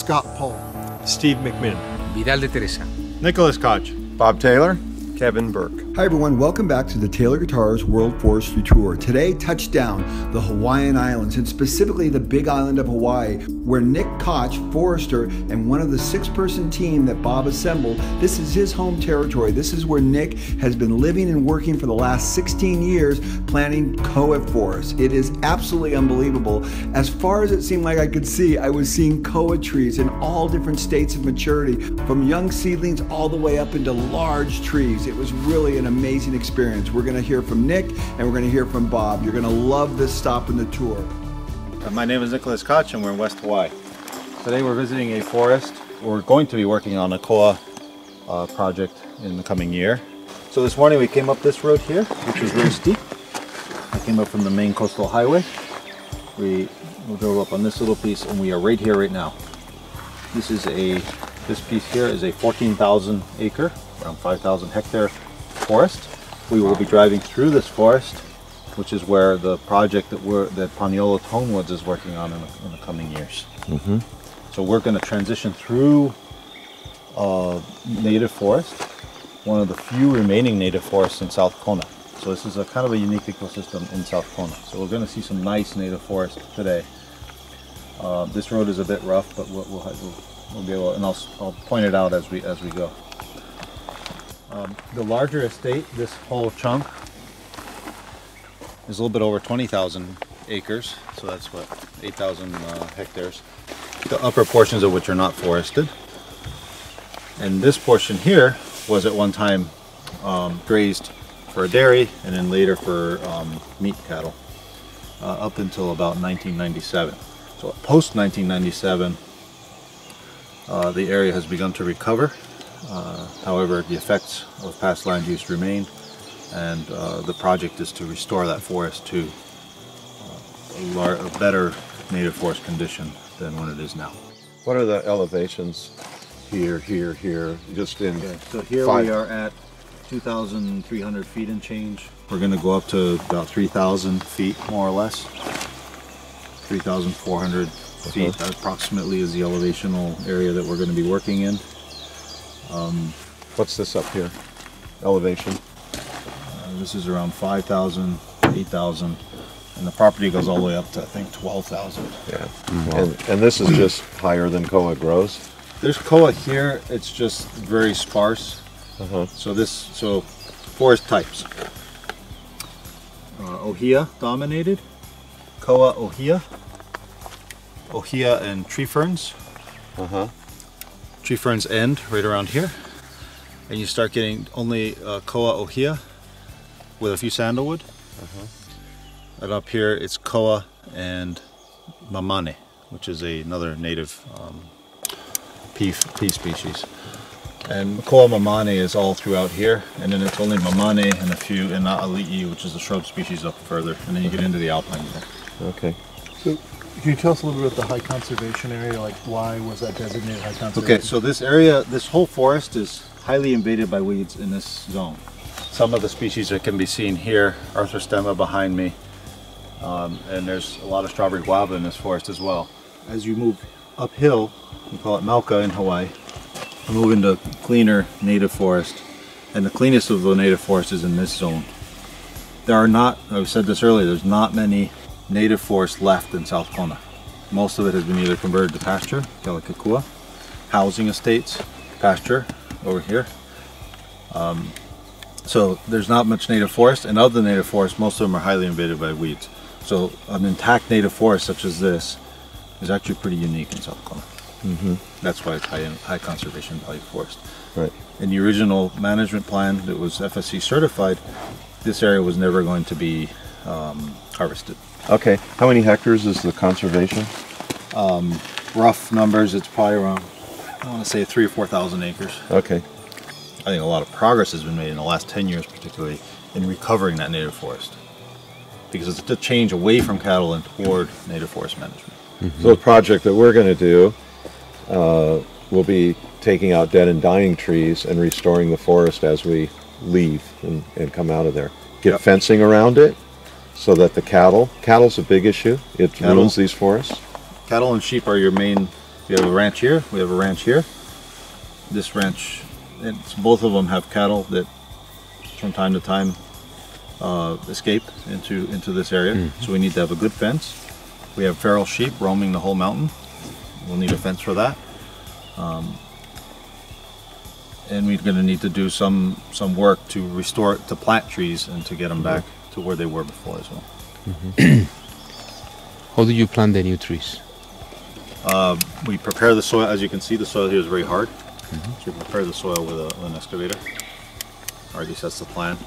Scott Paul, Steve McMinn, Vidal de Teresa, Nicholas Koch, Bob Taylor, Kevin Burke. Hi everyone, welcome back to the Taylor Guitars World Forestry Tour. Today, touchdown the Hawaiian Islands, and specifically the Big Island of Hawaii, where Nick Koch, forester, and one of the 6-person team that Bob assembled, this is his home territory. This is where Nick has been living and working for the last 16 years planting koa forests. It is absolutely unbelievable. As far as it seemed like I could see, I was seeing koa trees in all different states of maturity, from young seedlings all the way up into large trees. It was really an amazing experience. We're going to hear from Nick and we're going to hear from Bob. You're going to love this stop in the tour. My name is Nicholas Koch and we're in West Hawaii. Today we're visiting a forest. We're going to be working on a koa project in the coming year. So this morning we came up this road here, which was very steep. I came up from the main coastal highway. We drove up on this little piece and we are right here right now. This piece here is a 14,000 acre, around 5,000 hectare forest. We will be driving through this forest, which is where the project that Paniolo Tonewoods is working on in the coming years. So we're going to transition through native forest, one of the few remaining native forests in South Kona. So this is a kind of a unique ecosystem in South Kona. So we're going to see some nice native forest today. This road is a bit rough, but we'll be able, and I'll point it out as we go. The larger estate, this whole chunk, is a little bit over 20,000 acres, so that's what, 8,000 hectares. The upper portions of which are not forested. And this portion here was at one time grazed for a dairy and then later for meat cattle up until about 1997. So post 1997, the area has begun to recover. However, the effects of past land use remain, and the project is to restore that forest to a better native forest condition than when it is now. What are the elevations here, just in? Okay, so here we are at 2,300 feet and change. We're going to go up to about 3,000 feet, more or less. 3,400 feet approximately is the elevational area that we're going to be working in. What's this up here? Elevation? This is around 5,000, 8,000, and the property goes all the way up to, I think, 12,000. Yeah. And this is just higher than koa grows? There's koa here, it's just very sparse. So forest types. Ohia dominated, koa ohia, ohia and tree ferns. Tree ferns end right around here, and you start getting only koa ohia with a few sandalwood. And up here it's koa and mamane, which is another native pea species. And koa mamane is all throughout here, and then it's only mamane and a few, and ali'i, which is the shrub species up further, and then you get into the alpine there. Okay. So, can you tell us a little bit about the high conservation area? Like, why was that designated high conservation? Okay, so this area, this whole forest is highly invaded by weeds in this zone. Some of the species that can be seen here, Arthrostoма behind me, and there's a lot of strawberry guava in this forest as well. As you move uphill, we call it Malka in Hawaii, you move into cleaner native forest, and the cleanest of the native forest is in this zone. There are not, I've said this earlier, there's not many native forest left in South Kona. Most of it has been either converted to pasture, Kelikakua, housing estates, pasture over here. So there's not much native forest, and of the native forest, most of them are highly invaded by weeds. So an intact native forest such as this is actually pretty unique in South Kona. That's why it's high conservation value forest. Right. In the original management plan that was FSC certified, this area was never going to be harvested. Okay. How many hectares is the conservation? Rough numbers, it's probably around, I want to say 3,000 or 4,000 acres. Okay. I think a lot of progress has been made in the last 10 years, particularly in recovering that native forest, because it's a change away from cattle and toward native forest management. So the project that we're going to do will be taking out dead and dying trees and restoring the forest as we leave and come out of there. Get fencing around it so that the cattle's a big issue. It ruins these forests. Cattle and sheep are your main We have a ranch here. We have a ranch here. This ranch, both of them have cattle that, from time to time, escape into this area. So we need to have a good fence. We have feral sheep roaming the whole mountain. We'll need a fence for that. And we're going to need to do some work to restore, to plant trees and to get them back to where they were before as well. How do you plant the new trees? We prepare the soil. As you can see, the soil here is very hard. So we prepare the soil with an excavator, or at least that's the plan.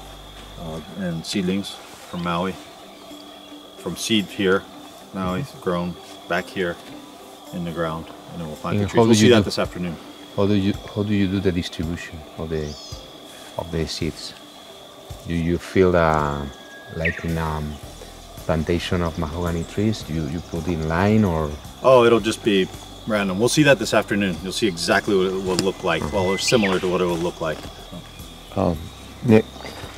And seedlings from Maui, from seed here, Maui grown back here in the ground, and then we'll plant the trees. We'll see that this afternoon. How do you do the distribution of the seeds? Do you fill like in plantation of mahogany trees? Do you put in line or? Oh, it'll just be random. We'll see that this afternoon. You'll see exactly what it will look like. Well, or similar to what it will look like. Nick,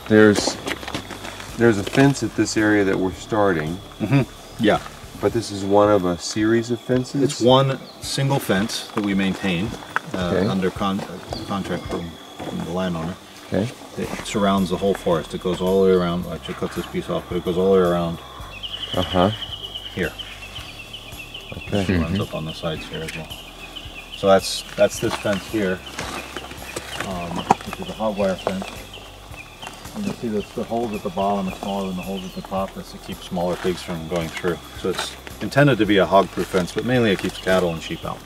there's a fence at this area that we're starting. Yeah. But this is one of a series of fences? It's one single fence that we maintain under contract from the landowner. Okay. It surrounds the whole forest. It goes all the way around. I should cut this piece off, but it goes all the way around here. Okay. It runs up on the sides here as well. So that's this fence here, which is a hot wire fence. And you'll see the holes at the bottom are smaller than the holes at the top. That's to keep smaller pigs from going through. So it's intended to be a hog-proof fence, but mainly it keeps cattle and sheep out.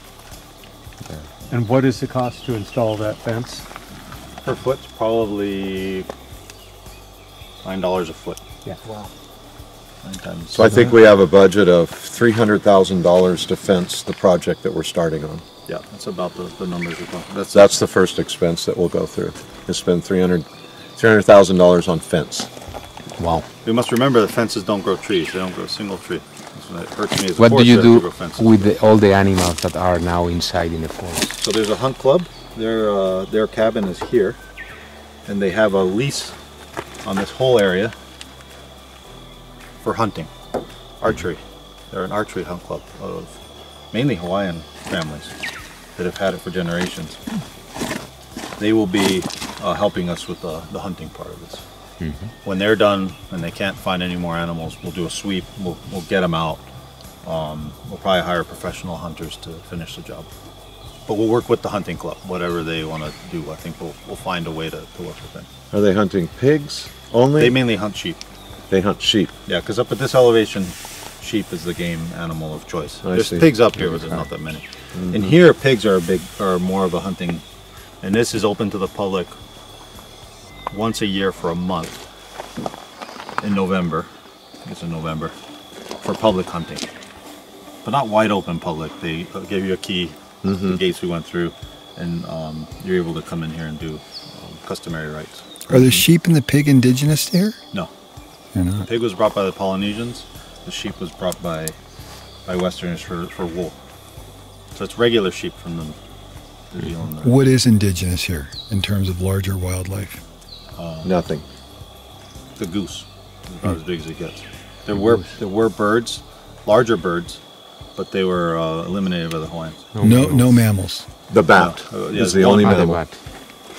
And what is the cost to install that fence? Per foot, probably $9 a foot. Yeah. Wow. 9 times. So I think we have a budget of $300,000 to fence the project that we're starting on. Yeah, that's about the numbers we're talking. That's the first expense that we'll go through. Is spend $300,000 on fence. Wow. We must remember that fences don't grow trees. They don't grow a single tree. It hurts me as a What do you forester to do grow fences. with all the animals that are now inside in the forest? So there's a hunt club. Their cabin is here, and they have a lease on this whole area for hunting, archery. They're an archery hunt club of mainly Hawaiian families that have had it for generations. They will be helping us with the hunting part of this. When they're done and they can't find any more animals, we'll do a sweep. We'll get them out. We'll probably hire professional hunters to finish the job. But we'll work with the hunting club, whatever they want to do. I think we'll find a way to work with them. Are they hunting pigs only? They mainly hunt sheep. They hunt sheep. Yeah, because up at this elevation, sheep is the game animal of choice. There's see. pigs up here, but there's not that many. And here, pigs are more of a hunting, and this is open to the public once a year for a month in November. I think it's in November for public hunting, but not wide open public. They give you a key, the gates we went through, and you're able to come in here and do customary rites. Are the sheep and the pig indigenous here? No. They're The not. pig was brought by the Polynesians. The sheep was brought by Westerners for wool. So it's regular sheep from the New Zealand. What is indigenous here in terms of larger wildlife? Nothing. The goose is about as big as it gets. There were birds, larger birds, but they were eliminated by the Hawaiians. No mammals. The bat Yeah, is the only Ah, the mammal. bat.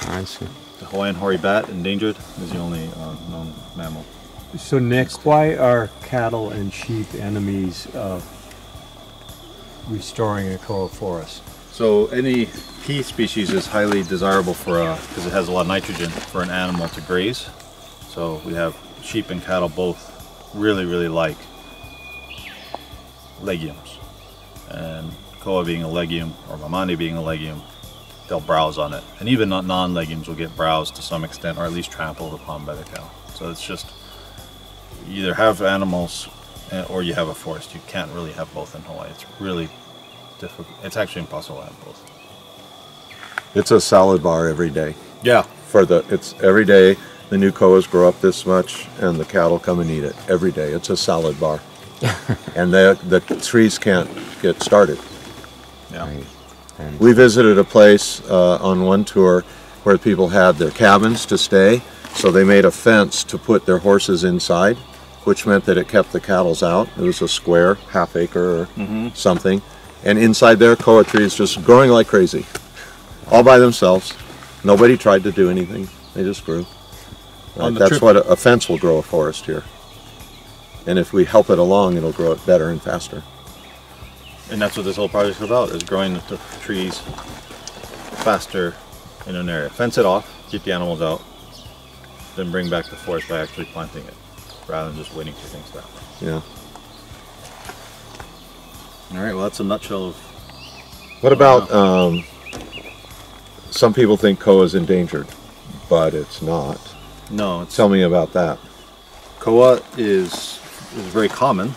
I see. The Hawaiian hoary bat, endangered, is the only known mammal. So Nick, why are cattle and sheep enemies of restoring a koa forest? So any pea species is highly desirable because it has a lot of nitrogen for an animal to graze. So we have sheep and cattle both really like legumes. And koa being a legume, or mamani being a legume, they'll browse on it. And even non-legumes will get browsed to some extent, or at least trampled upon by the cow. So it's just, you either have animals or you have a forest. You can't really have both in Hawaii. It's really difficult. It's actually impossible to have both. It's a salad bar every day. Yeah. It's every day. The new koas grow up this much, and the cattle come and eat it every day. It's a salad bar, and the trees can't get started. Yeah. Right. And We visited a place on one tour where people had their cabins to stay, so they made a fence to put their horses inside, which meant that it kept the cattle out. It was a square, half acre or something, And inside there, koa trees just growing like crazy, all by themselves. Nobody tried to do anything. They just grew. That's what a fence will grow a forest here. And if we help it along, it'll grow it better and faster. And that's what this whole project's about, is growing the trees faster in an area. Fence it off, keep the animals out, then bring back the forest by actually planting it, rather than just waiting for things to happen. Yeah. All right, well, that's a nutshell of... What about, some people think koa is endangered, but it's not. No, it's... Tell me about that. Koa is very common,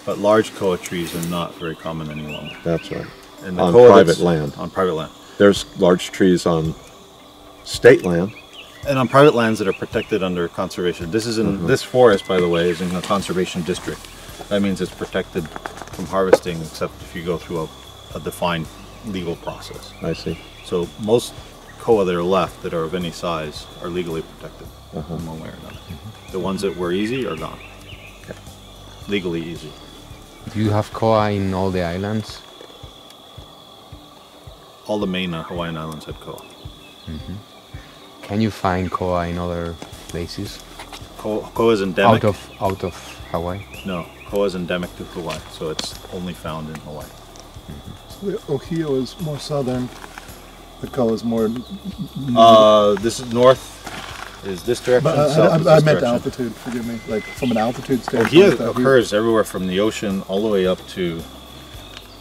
but large koa trees are not very common any longer. That's right. And the On koa private land. On private land. There's large trees on state land. And on private lands that are protected under conservation. This is in this forest, by the way, is in a conservation district. That means it's protected from harvesting, except if you go through a defined legal process. I see. So most koa that are left that are of any size are legally protected in one way or another. The ones that were easy are gone. Okay. Legally easy. Do you have koa in all the islands? All the main Hawaiian islands had koa. Can you find koa in other places? Koa is endemic. Out of Hawaii? No, koa is endemic to Hawaii, so it's only found in Hawaii. So the Ohio is more southern. The koa is more. This is north. Is this direction? But south I is this meant the direction. altitude. Forgive me. Like from an altitude standpoint. Ohia occurs everywhere from the ocean all the way up to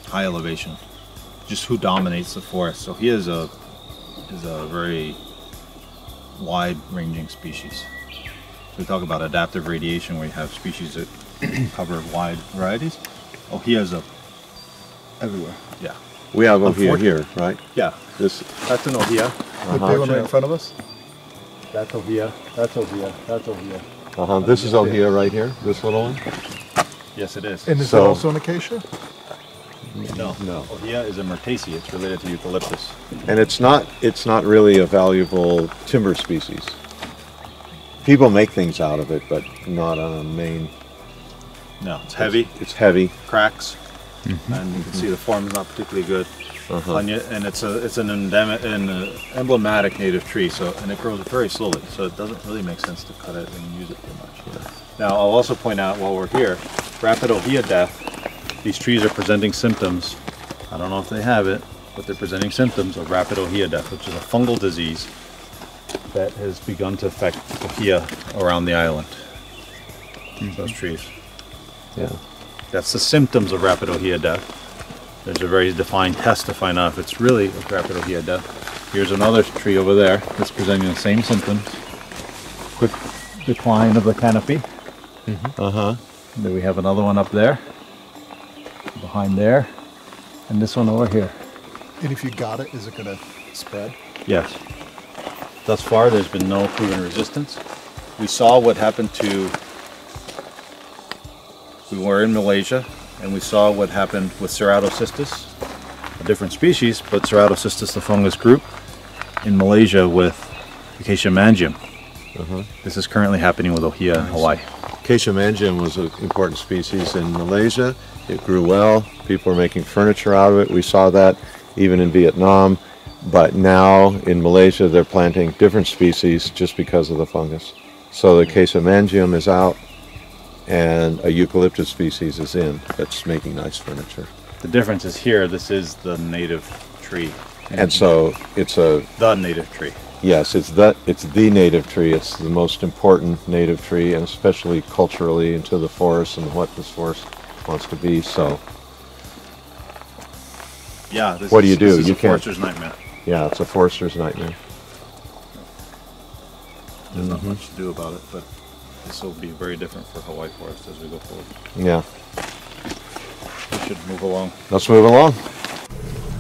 high elevation. Just who dominates the forest. So he is a very wide-ranging species. We talk about adaptive radiation, where you have species that cover wide varieties. Ohia is everywhere. yeah, We have Ohia here, right? yeah. This. That's an Ohia. The big one right in front of us. That's Ohia. That's Ohia. That's Ohia. This is Ohia right here. This little one. Yes, it is. And is So- that also an acacia? No, No. Ohia is a myrtaceae. It's related to eucalyptus. And it's not really a valuable timber species. People make things out of it, but not on a main. No, it's heavy. It's heavy. Cracks, and you can see the form is not particularly good. And it's an endemic and emblematic native tree, and it grows very slowly, so it doesn't really make sense to cut it and use it too much. Now I'll also point out while we're here, rapid Ohia death. These trees are presenting symptoms. I don't know if they have it, but they're presenting symptoms of rapid Ohia death, which is a fungal disease that has begun to affect Ohia around the island. Those trees. Yeah. That's the symptoms of rapid Ohia death. There's a very defined test to find out if it's really a rapid Ohia death. Here's another tree over there that's presenting the same symptoms. Quick decline of the canopy. Then we have another one up there, behind there, and this one over here. And if you got it, is it going to spread? Yes. Thus far, there's been no proven resistance. We saw what happened to... We were in Malaysia, and we saw what happened with Ceratocystis, a different species, but Ceratocystis, the fungus group, in Malaysia with Acacia mangium. This is currently happening with Ohia in Hawaii. Acacia mangium was an important species in Malaysia. It grew well. People were making furniture out of it. We saw that even in Vietnam. But now in Malaysia, they're planting different species just because of the fungus. So the Acacia mangium is out, and a eucalyptus species is in that's making nice furniture. The difference is here, this is the native tree. And so it's The native tree. yes, it's the native tree. It's the most important native tree, and especially culturally into the forest and what this forest wants to be. So Yeah, this What do you do? This is You a can't- forester's nightmare. yeah, it's a forester's nightmare. There's not much to do about it, but this will be very different for Hawaii forest as we go forward. Yeah. We should move along. Let's move along.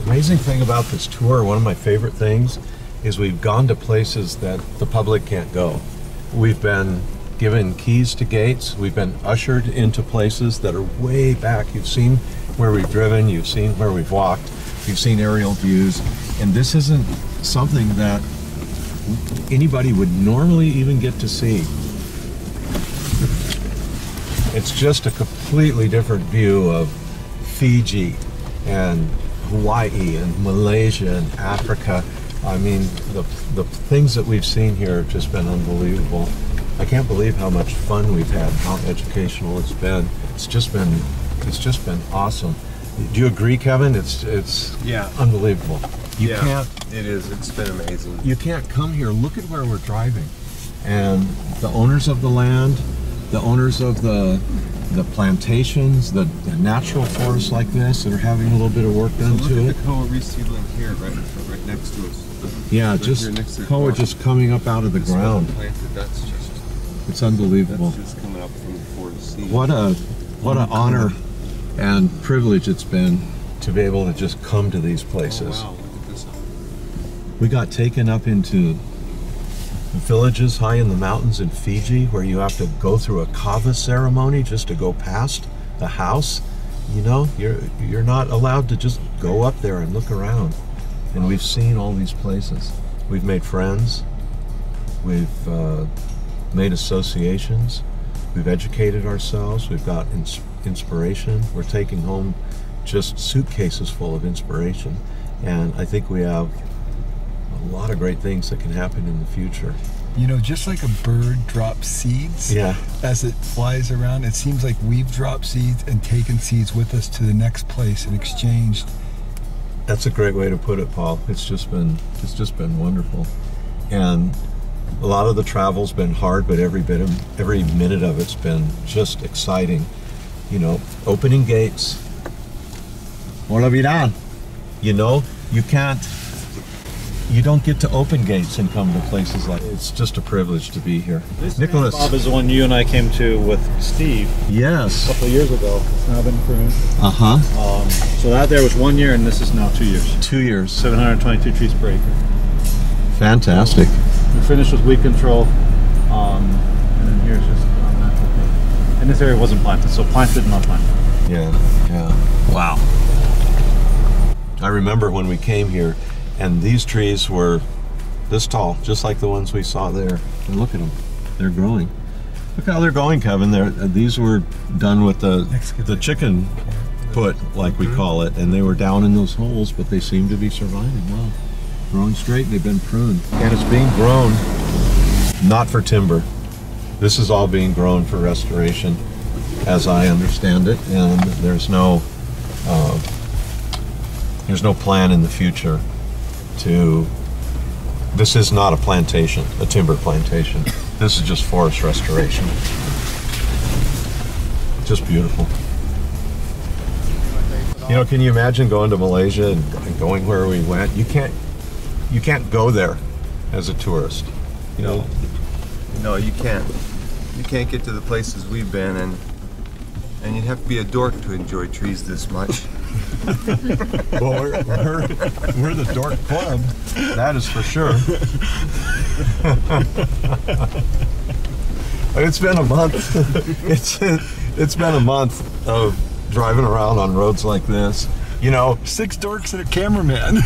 Amazing thing about this tour, one of my favorite things, is we've gone to places that the public can't go. We've been given keys to gates. We've been ushered into places that are way back. You've seen where we've driven, you've seen where we've walked, you've seen aerial views, and this isn't something that anybody would normally even get to see. It's just a completely different view of Fiji and Hawaii and Malaysia and Africa. I mean, the things that we've seen here have just been unbelievable. I can't believe how much fun we've had, how educational it's been. It's just been awesome. Do you agree, Kevin? It's Yeah. unbelievable. You can't. It is. It's been amazing. You can't come here. Look at where we're driving, and the owners of the land, the owners of the plantations, the natural forests like this that are having a little bit of work done So to look it. at the koa reseedling here, right next to us. Yeah, Right just here next to the koa car. just coming up out of the This ground. wasn't planted. It's unbelievable. That's just coming up from the forest. What an honor and privilege it's been to be able to just come to these places. Oh, wow, look at this. We got taken up into villages high in the mountains in Fiji where you have to go through a kava ceremony just to go past the house. You know, you're not allowed to just go up there and look around. And we've seen all these places. We've made friends. We've made associations. We've educated ourselves. We've got inspiration. We're taking home just suitcases full of inspiration. And I think we have a lot of great things that can happen in the future. You know, just like a bird drops seeds as it flies around, it seems like we've dropped seeds and taken seeds with us to the next place and exchanged. That's a great way to put it, Paul. It's just been wonderful. And a lot of the travel's been hard, but every minute of it's been just exciting. You know, opening gates. Hola, Vidal. You know, you don't get to open gates and come to places like it's just a privilege to be here. This Nicholas. Bob is the one you and I came to with Steve a Yes. couple of years ago. It's now been pruned. Uh-huh. So that there was 1 year, and this is now 2 years. 2 years. 722 trees per acre. Fantastic. We finished with weed control, and then here's just natural growth. And this area wasn't planted, so planted, not planted. Yeah. Wow. I remember when we came here, and these trees were this tall, just like the ones we saw there. And look at them. They're growing. Look how they're going, Kevin. These were done with the chicken put, like we call it, and they were down in those holes, but they seem to be surviving well. Growing straight, they've been pruned. And it's being grown not for timber. This is all being grown for restoration, as I understand it, and there's no plan in the future to. This is not a plantation, a timber plantation. This is just forest restoration. Just beautiful. You know, can you imagine going to Malaysia and going where we went? You can't go there as a tourist. You know. No, you can't. You can't get to the places we've been, and you'd have to be a dork to enjoy trees this much. Well, we're the Dork Club. That is for sure. It's been a month. It's been a month of driving around on roads like this. You know, 6 dorks and a cameraman.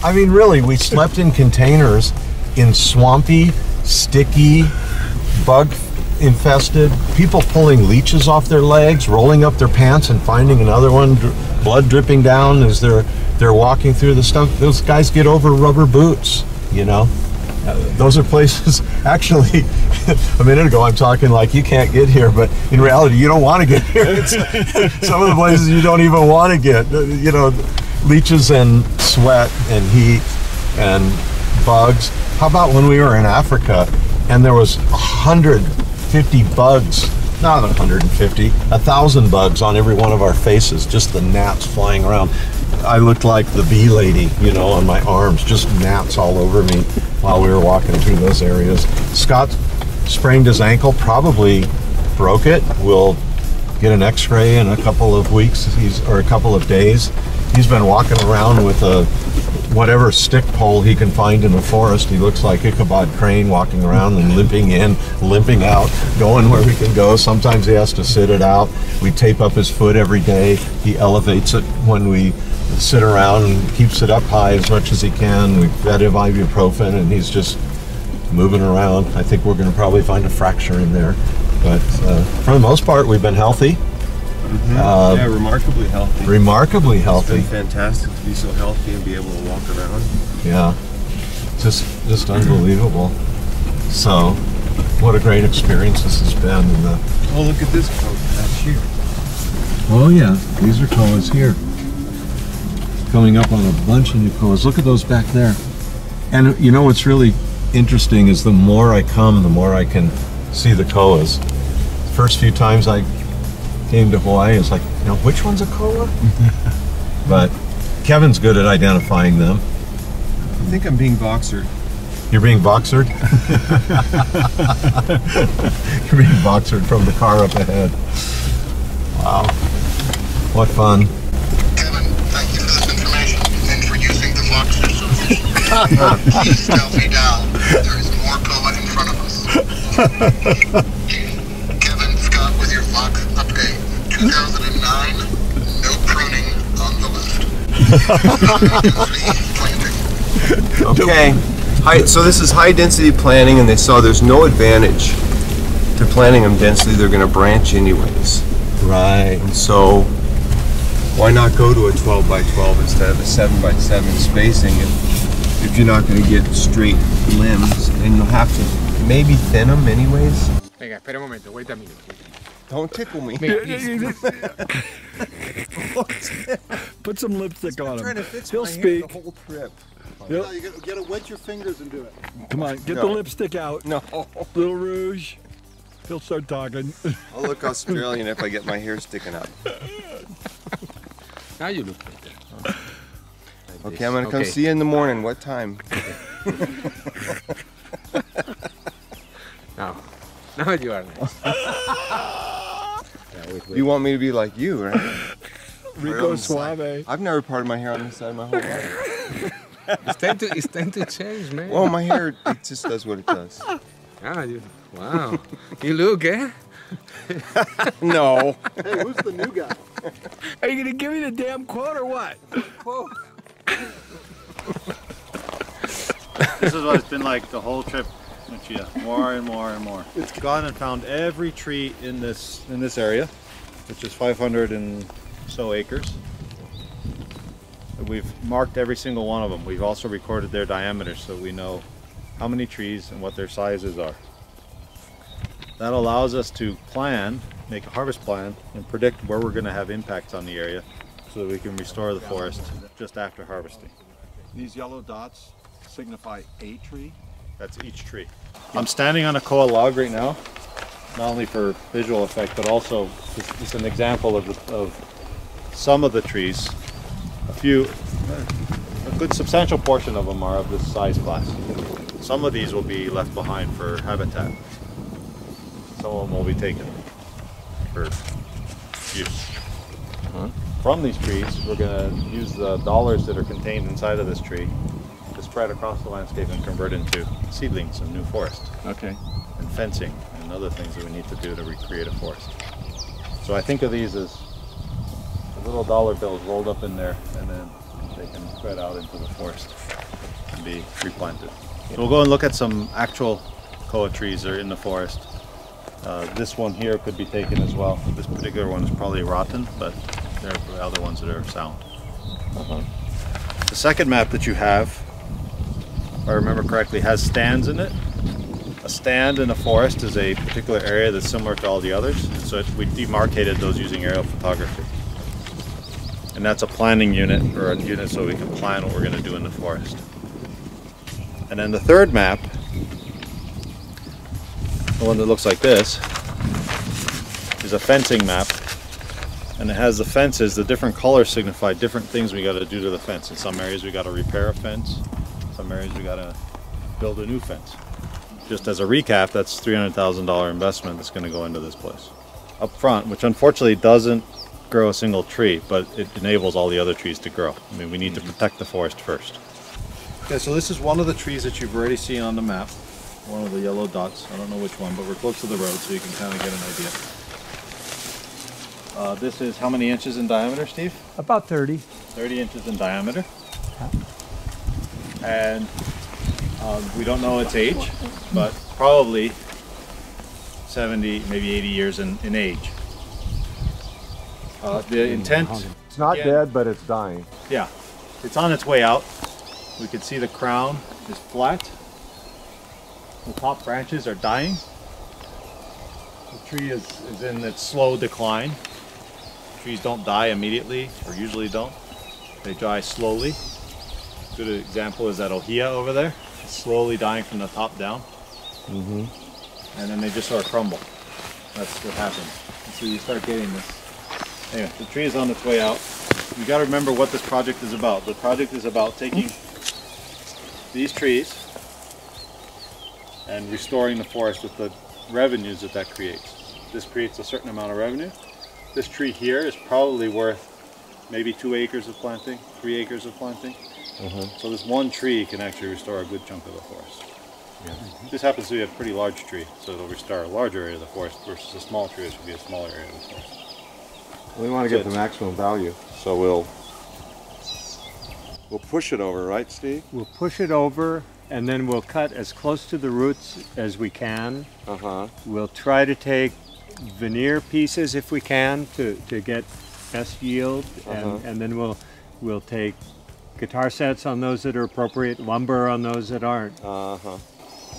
I mean, really, we slept in containers in swampy, sticky, bug-infested, people pulling leeches off their legs, rolling up their pants and finding another one, blood dripping down as they're walking through the stuff. Those guys get over rubber boots, you know. Those are places, actually, a minute ago I'm talking like you can't get here, but in reality you don't want to get here. Some of the places you don't even want to get, you know, leeches and sweat and heat and bugs. How about when we were in Africa and there was 150 bugs, not 150, 1,000 bugs on every one of our faces, just the gnats flying around. I looked like the bee lady, you know, on my arms, just gnats all over me while we were walking through those areas. Scott sprained his ankle, probably broke it. We'll get an x-ray in a couple of weeks, or a couple of days. He's been walking around with a whatever stick pole he can find in the forest. He looks like Ichabod Crane walking around and limping in, limping out, going where we can go. Sometimes he has to sit it out. We tape up his foot every day. He elevates it when we sit around and keeps it up high as much as he can. We fed him ibuprofen and he's just moving around. I think we're going to probably find a fracture in there. But for the most part, we've been healthy. Yeah, remarkably healthy. Remarkably It's healthy. been fantastic to be so healthy and be able to walk around. Yeah, just unbelievable. So, what a great experience this has been. And Oh, look at this coat patch here. oh yeah, these are koas here. Coming up on a bunch of new koas. Look at those back there. And you know what's really interesting is the more I come, the more I can see the koas. The first few times I came to Hawaii, it's like, you know, which one's a koa? But Kevin's good at identifying them. I think I'm being boxered. You're being boxered? You're being boxered from the car up ahead. Wow. What fun. Kevin, thank you for this information and for using the Voxer solution. Please tell me down. There is more koa in front of us. Kevin, Scott, with your Vox update. 2009, no pruning on the left. Okay. So this is high density planting, and they saw there's no advantage to planting them densely. They're going to branch anyways. Right. And so why not go to a 12 by 12 instead of a 7 by 7 spacing if you're not going to get straight limbs, and you'll have to maybe thin them anyways. Venga, espera un momento, wait a minute. Don't tickle me. Put some lipstick on him. fix He'll speak. the whole trip. No, you gotta wet your fingers and do it. Come on, get No. the lipstick out. No. Little rouge. He'll start talking. I'll look Australian if I get my hair sticking up. Now you look better. Okay, I'm gonna come see you in the morning. What time? Now you are nice. You want me to be like you, right? Rico Suave. I've never parted my hair on this side my whole life. It's time to change, man. Well, my hair, it just does what it does. Wow. You look, eh? No. Hey, who's the new guy? Are you gonna give me the damn quote or what? This is what it's been like the whole trip, Lucia. More and more and more. It's gone and found every tree in this area, which is 500 and so acres. We've marked every single one of them. We've also recorded their diameters so we know how many trees and what their sizes are. That allows us to plan, make a harvest plan, and predict where we're going to have impacts on the area so that we can restore the forest just after harvesting. These yellow dots signify a tree? That's each tree. I'm standing on a koa log right now, not only for visual effect, but also just an example of some of the trees. A good substantial portion of them are of this size class. Some of these will be left behind for habitat. Some of them will be taken for use. From these trees, we're going to use the dollars that are contained inside of this tree to spread across the landscape and convert into seedlings and new forest. Okay. And fencing and other things that we need to do to recreate a forest. So I think of these as little dollar bills rolled up in there, and then they can spread out into the forest and be replanted. So we'll go and look at some actual koa trees that are in the forest. This one here could be taken as well. This particular one is probably rotten, but there are other ones that are sound. The second map that you have, if I remember correctly, has stands in it. A stand in a forest is a particular area that's similar to all the others, and so we demarcated those using aerial photography. And that's a planning unit, or a unit so we can plan what we're going to do in the forest. And then the third map, the one that looks like this, is a fencing map. And it has the fences, the different colors signify different things we got to do to the fence. In some areas we got to repair a fence, some areas we got to build a new fence. Just as a recap, that's $300,000 investment that's going to go into this place. Up front, which unfortunately doesn't grow a single tree, but it enables all the other trees to grow. I mean, we need to protect the forest first. Okay, so this is one of the trees that you've already seen on the map, one of the yellow dots. I don't know which one, but we're close to the road, so you can kind of get an idea. This is how many inches in diameter, Steve? About 30. 30 inches in diameter. And we don't know its age, but probably 70, maybe 80 years in age. The intent, It's not Yeah. dead, but it's dying. yeah, it's on its way out. We can see the crown is flat. The top branches are dying. The tree is in its slow decline. Trees don't die immediately, or usually don't. They die slowly. A good example is that ohia over there. It's slowly dying from the top down. And then they just sort of crumble. That's what happens. And so you start getting this. Anyway, the tree is on its way out. You got to remember what this project is about. The project is about taking these trees and restoring the forest with the revenues that creates. This creates a certain amount of revenue. This tree here is probably worth maybe 2 acres of planting, 3 acres of planting. So this one tree can actually restore a good chunk of the forest. This happens to be a pretty large tree, so it'll restore a larger area of the forest versus a small tree, which would be a smaller area of the forest. We want to get the maximum value, so we'll push it over, right, Steve? We'll push it over, and then we'll cut as close to the roots as we can. We'll try to take veneer pieces if we can to get best yield, and then we'll take guitar sets on those that are appropriate, lumber on those that aren't.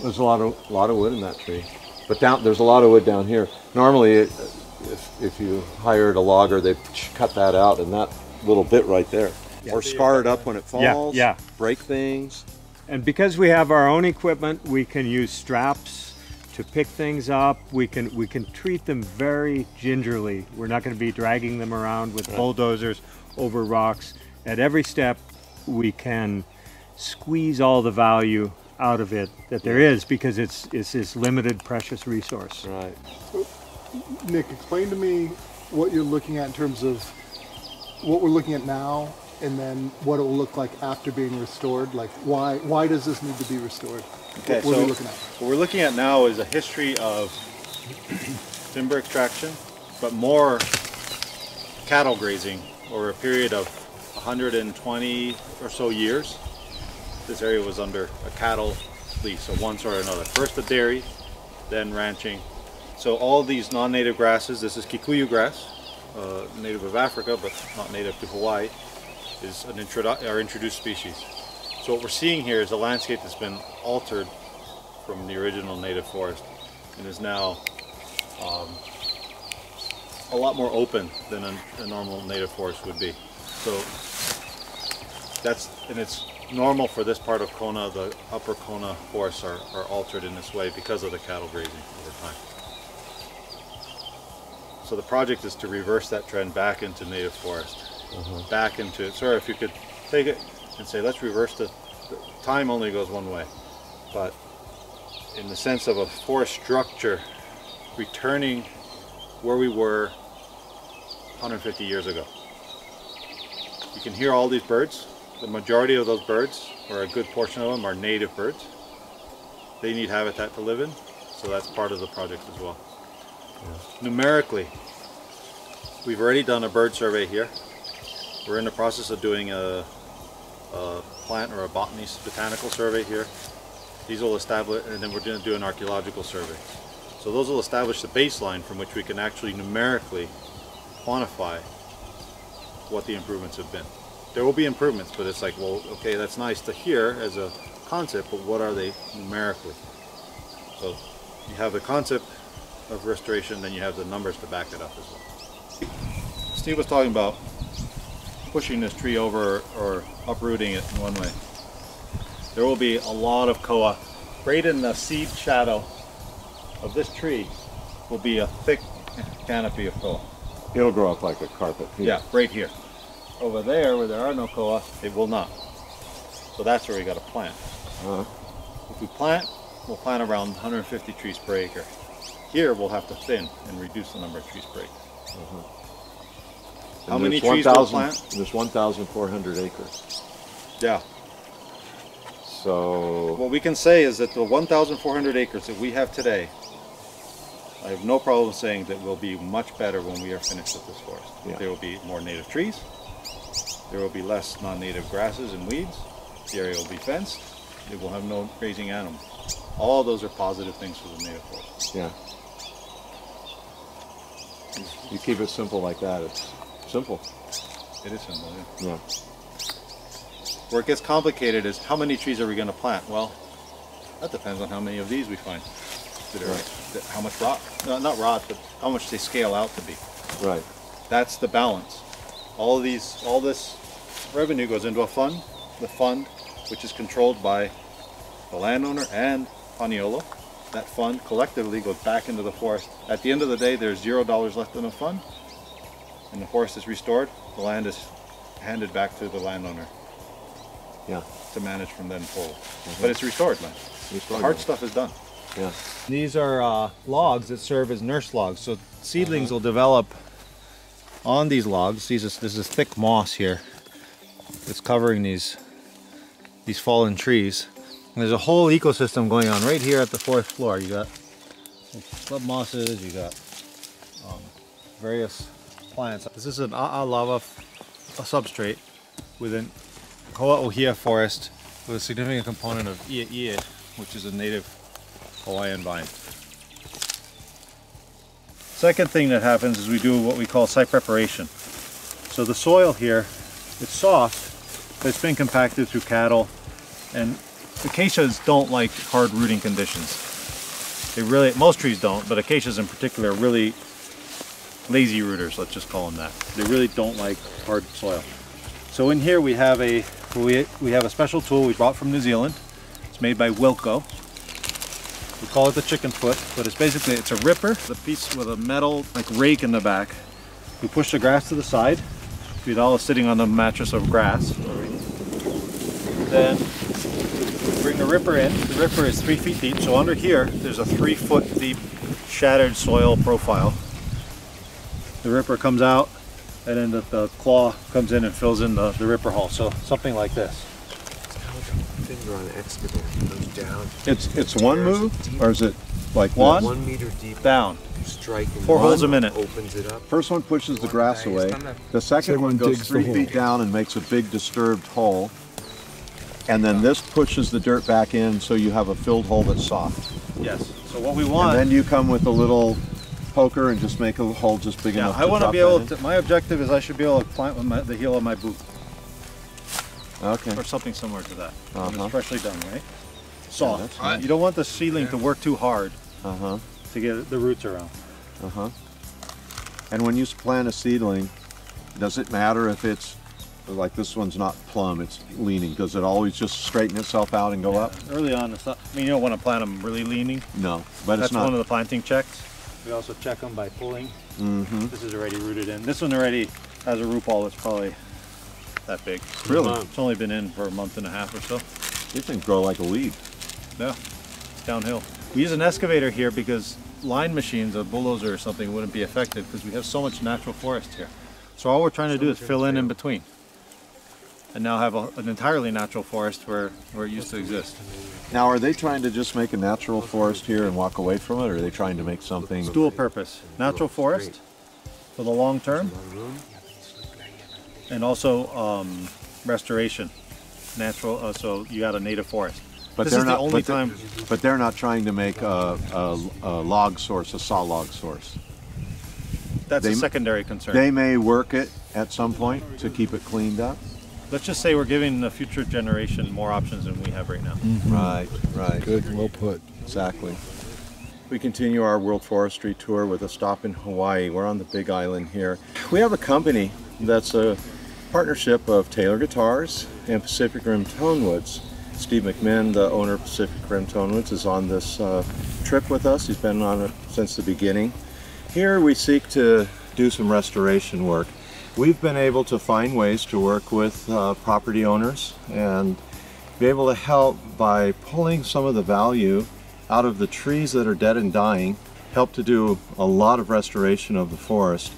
There's a lot of wood in that tree, but there's a lot of wood down here. Normally, if you hired a logger, they cut that out and that little bit right there, or scar it up when it falls. Break things. And because we have our own equipment, we can use straps to pick things up. We can treat them very gingerly. We're not going to be dragging them around with bulldozers over rocks. At every step, we can squeeze all the value out of it that there is, because it's this limited precious resource. Right. Nick, explain to me what you're looking at in terms of what we're looking at now, and then what it will look like after being restored. Like, why does this need to be restored? Okay, what are so we looking at? What we're looking at now is a history of timber extraction, but more cattle grazing over a period of 120 or so years. This area was under a cattle lease of one sort or another. First the dairy, then ranching. So all these non-native grasses, this is Kikuyu grass, native of Africa but not native to Hawaii, is our introduced species. So what we're seeing here is a landscape that's been altered from the original native forest and is now a lot more open than a normal native forest would be. So it's normal for this part of Kona. The upper Kona forests are altered in this way because of the cattle grazing over time. So the project is to reverse that trend back into native forest, back into, sorry, if you could take it and say, let's reverse the time only goes one way, but in the sense of a forest structure, returning where we were 150 years ago. You can hear all these birds. The majority of those birds, or a good portion of them, are native birds. They need habitat to live in, so that's part of the project as well. Numerically, we've already done a bird survey here. We're in the process of doing a plant or a botanical survey here. These will establish, and then we're going to do an archaeological survey. So those will establish the baseline from which we can actually numerically quantify what the improvements have been. There will be improvements, but it's like, well, okay, that's nice to hear as a concept, but what are they numerically? So you have the concept of restoration, then you have the numbers to back it up as well. Steve was talking about pushing this tree over or uprooting it in one way. There will be a lot of koa. Right in the seed shadow of this tree will be a thick canopy of koa. It'll grow up like a carpet. Yeah, right here. Over there, where there are no koa, it will not. So that's where we got to plant. If we plant, we'll plant around 150 trees per acre. Here, we'll have to thin and reduce the number of trees per acre. How many trees will plant? There's 1,400 acres. Yeah. So what we can say is that the 1,400 acres that we have today, I have no problem saying that will be much better when we are finished with this forest. Yeah. There will be more native trees. There will be less non-native grasses and weeds. The area will be fenced. It will have no grazing animals. All those are positive things for the native forest. yeah, you keep it simple like that. Simple. It is simple, yeah. Yeah. Where it gets complicated is how many trees are we going to plant? Well, that depends on how many of these we find. How much rot, no, not rot, but how much they scale out to be. Right. That's the balance. All this revenue goes into a fund, the fund, which is controlled by the landowner and Paniolo. That fund collectively goes back into the forest. At the end of the day, there's $0 left in the fund, and the forest is restored. The land is handed back to the landowner. Yeah. To manage from then forward. But it's restored land. The hard stuff is done. Yeah. These are logs that serve as nurse logs. So seedlings will develop on these logs. This is thick moss here. It's covering these fallen trees. And there's a whole ecosystem going on right here at the fourth floor. You got club mosses, you got various plants. This is an lava substrate within Koa Ohia forest with a significant component of ie, which is a native Hawaiian vine. Second thing that happens is we do what we call site preparation. So the soil here, it's soft, but it's been compacted through cattle, and acacias don't like hard rooting conditions. Most trees don't, but acacias in particular are really lazy rooters, let's just call them that. They really don't like hard soil. So in here we have a special tool we brought from New Zealand. It's made by Wilco. We call it the chicken foot, but it's a ripper, a piece with a metal rake in the back. We push the grass to the side. Vidal is sitting on the mattress of grass. Then we bring the ripper in. The ripper is 3 feet deep, so under here there's a 3 foot deep shattered soil profile. The ripper comes out, and then the claw comes in and fills in the ripper hole. So something like this. Finger on the excavator goes down. It's one move, or is it like 1 meter deep down? Striking 4 holes a minute. Opens it up. First one pushes the grass away. The second one goes 3 feet down and makes a big disturbed hole. And then this pushes the dirt back in, so you have a filled hole that's soft. Yes. So what we want. And then you come with a little poker and just make a hole just big enough. I want to be able to. My objective is I should be able to plant with the heel of my boot. Okay. Or something similar to that. It's freshly done, right? Soft. Yeah, you don't want the seedling to work too hard to get the roots around. And when you plant a seedling, does it matter if it's like this one's not plumb, it's leaning? Does it always just straighten itself out and go up? Early on, it's not, you don't want to plant them really leaning. No, but that's it's not. One of the planting checks. We also check them by pulling. This is already rooted in. This one already has a root ball that's probably that big. Really? It's only been in for a month and a half or so. These things grow like a weed. Yeah, it's downhill. We use an excavator here because line machines, a bulldozer or something, wouldn't be effective because we have so much natural forest here. So all we're trying to do is fill in between, and now have an entirely natural forest where it used to exist. Now, are they trying to just make a natural forest here and walk away from it, or are they trying to make something? It's dual purpose. Natural forest for the long term, and also restoration. Natural, so you got a native forest. But this is the only time. But they're not trying to make a log source, a saw log source. That's a secondary concern. They may work it at some point to keep it cleaned up. Let's just say we're giving the future generation more options than we have right now. Right, right. Good, well put. Exactly. We continue our World Forestry Tour with a stop in Hawaii. We're on the Big Island here. We have a company that's a partnership of Taylor Guitars and Pacific Rim Tonewoods. Steve McMinn, the owner of Pacific Rim Tonewoods, is on this trip with us. He's been on it since the beginning. Here we seek to do some restoration work. We've been able to find ways to work with property owners and be able to help by pulling some of the value out of the trees that are dead and dying, help to do a lot of restoration of the forest.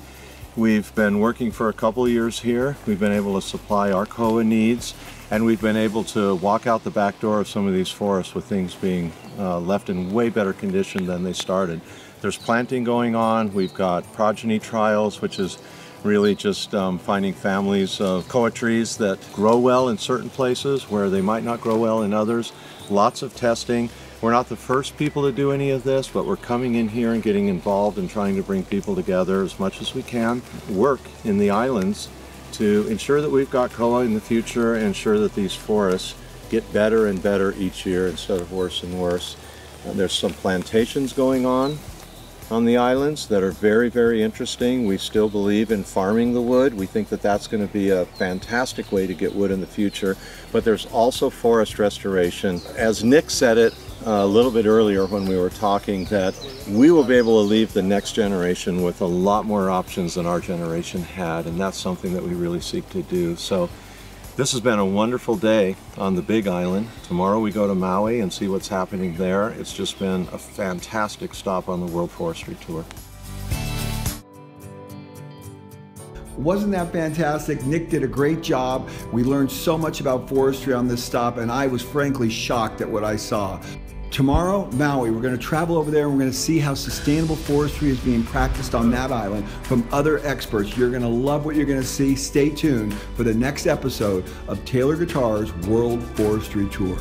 We've been working for a couple of years here. We've been able to supply our COA needs, and we've been able to walk out the back door of some of these forests with things being left in way better condition than they started. There's planting going on. We've got progeny trials, which is really just finding families of koa trees that grow well in certain places where they might not grow well in others. Lots of testing. We're not the first people to do any of this, but we're coming in here and getting involved and trying to bring people together as much as we can, work in the islands to ensure that we've got koa in the future and ensure that these forests get better and better each year instead of worse and worse. There's some plantations going on the islands that are very, very interesting. We still believe in farming the wood. We think that that's going to be a fantastic way to get wood in the future. But there's also forest restoration. As Nick said it a little bit earlier when we were talking, that we will be able to leave the next generation with a lot more options than our generation had, and that's something that we really seek to do. So this has been a wonderful day on the Big Island. Tomorrow we go to Maui and see what's happening there. It's just been a fantastic stop on the World Forestry Tour. Wasn't that fantastic? Nick did a great job. We learned so much about forestry on this stop, and I was frankly shocked at what I saw. Tomorrow, Maui, we're going to travel over there and we're going to see how sustainable forestry is being practiced on that island from other experts. You're going to love what you're going to see. Stay tuned for the next episode of Taylor Guitar's World Forestry Tour.